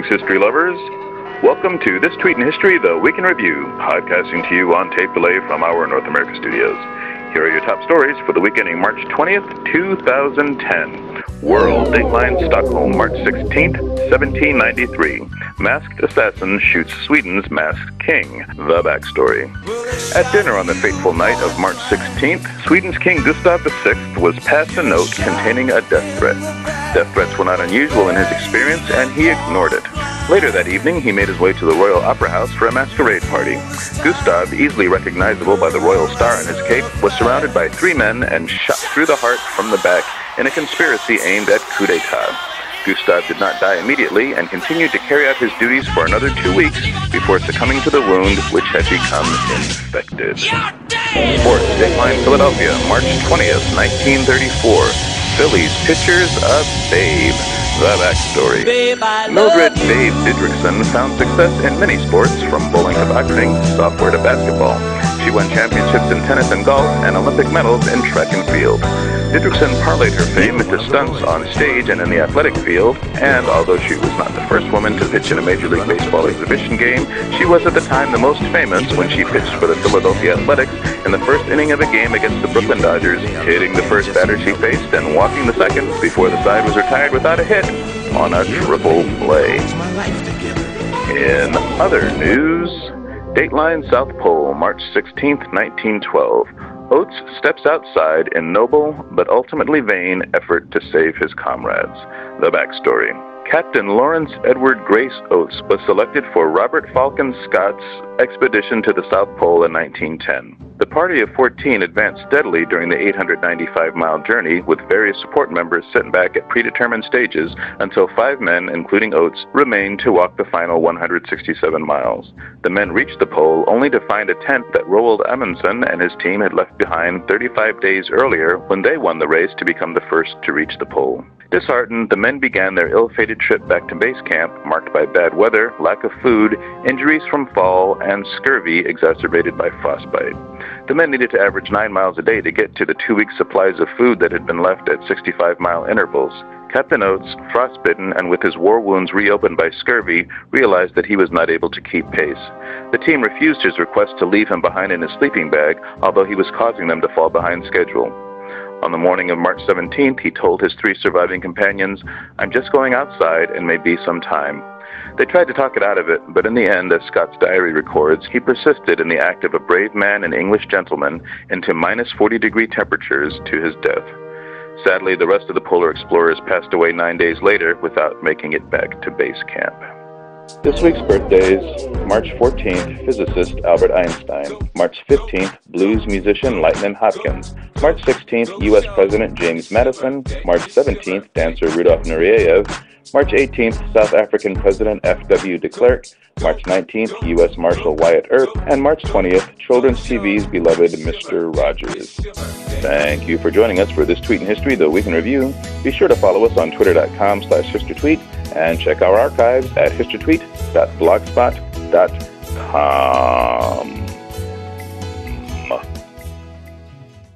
history lovers. Welcome to This Tweet in History, the Week in Review, podcasting to you on tape delay from our North America studios. Here are your top stories for the week ending March 20th, 2010. World Dateline Stockholm, March 16th, 1793. Masked assassin shoots Sweden's masked king. The backstory. At dinner on the fateful night of March 16th, Sweden's King Gustav VI was passed a note containing a death threat. Death threats were not unusual in his experience, and he ignored it. Later that evening, he made his way to the Royal Opera House for a masquerade party. Gustav, easily recognizable by the royal star in his cape, was surrounded by three men and shot through the heart from the back in a conspiracy aimed at coup d'etat. Gustav did not die immediately and continued to carry out his duties for another 2 weeks before succumbing to the wound, which had become infected. Sports, Dateline Philadelphia, March 20th, 1934. Phillies pitchers a babe. The backstory. Mildred Babe Didrikson found success in many sports, from bowling to boxing, software to basketball. She won championships in tennis and golf, and Olympic medals in track and field. Didrikson parlayed her fame into stunts on stage and in the athletic field, and although she was not the first woman to pitch in a Major League Baseball exhibition game, she was at the time the most famous when she pitched for the Philadelphia Athletics in the first inning of a game against the Brooklyn Dodgers, hitting the first batter she faced and walking the second before the side was retired without a hit on a triple play. In other news, Dateline South Pole, March 16th, 1912. Oates steps outside in noble but ultimately vain effort to save his comrades. The backstory. Captain Lawrence Edward Grace Oates was selected for Robert Falcon Scott's expedition to the South Pole in 1910. The party of 14 advanced steadily during the 895-mile journey, with various support members sent back at predetermined stages until 5 men, including Oates, remained to walk the final 167 miles. The men reached the pole only to find a tent that Roald Amundsen and his team had left behind 35 days earlier when they won the race to become the first to reach the pole. Disheartened, the men began their ill-fated trip back to base camp, marked by bad weather, lack of food, injuries from fall, and scurvy exacerbated by frostbite. The men needed to average 9 miles a day to get to the 2-week supplies of food that had been left at 65-mile intervals. Captain Oates, frostbitten and with his war wounds reopened by scurvy, realized that he was not able to keep pace. The team refused his request to leave him behind in his sleeping bag, although he was causing them to fall behind schedule. On the morning of March 17th, he told his 3 surviving companions, "I'm just going outside and may be some time." They tried to talk it out of it, but in the end, as Scott's diary records, he persisted in the act of a brave man and English gentleman into minus 40-degree temperatures to his death. Sadly, the rest of the polar explorers passed away 9 days later without making it back to base camp. This week's birthdays: March 14th, physicist Albert Einstein. March 15th, blues musician Lightnin Hopkins. March 16th, U.S. President James Madison. March 17th, dancer Rudolf Nureyev. March 18th, South African President F.W. de Klerk. March 19th, U.S. Marshal Wyatt Earp. And March 20th, children's TV's beloved Mr. Rogers. Thank you for joining us for This Tweet in History, the Week in Review. Be sure to follow us on twitter.com/HistorTweet and check our archives at HistorTweet.blogspot.com.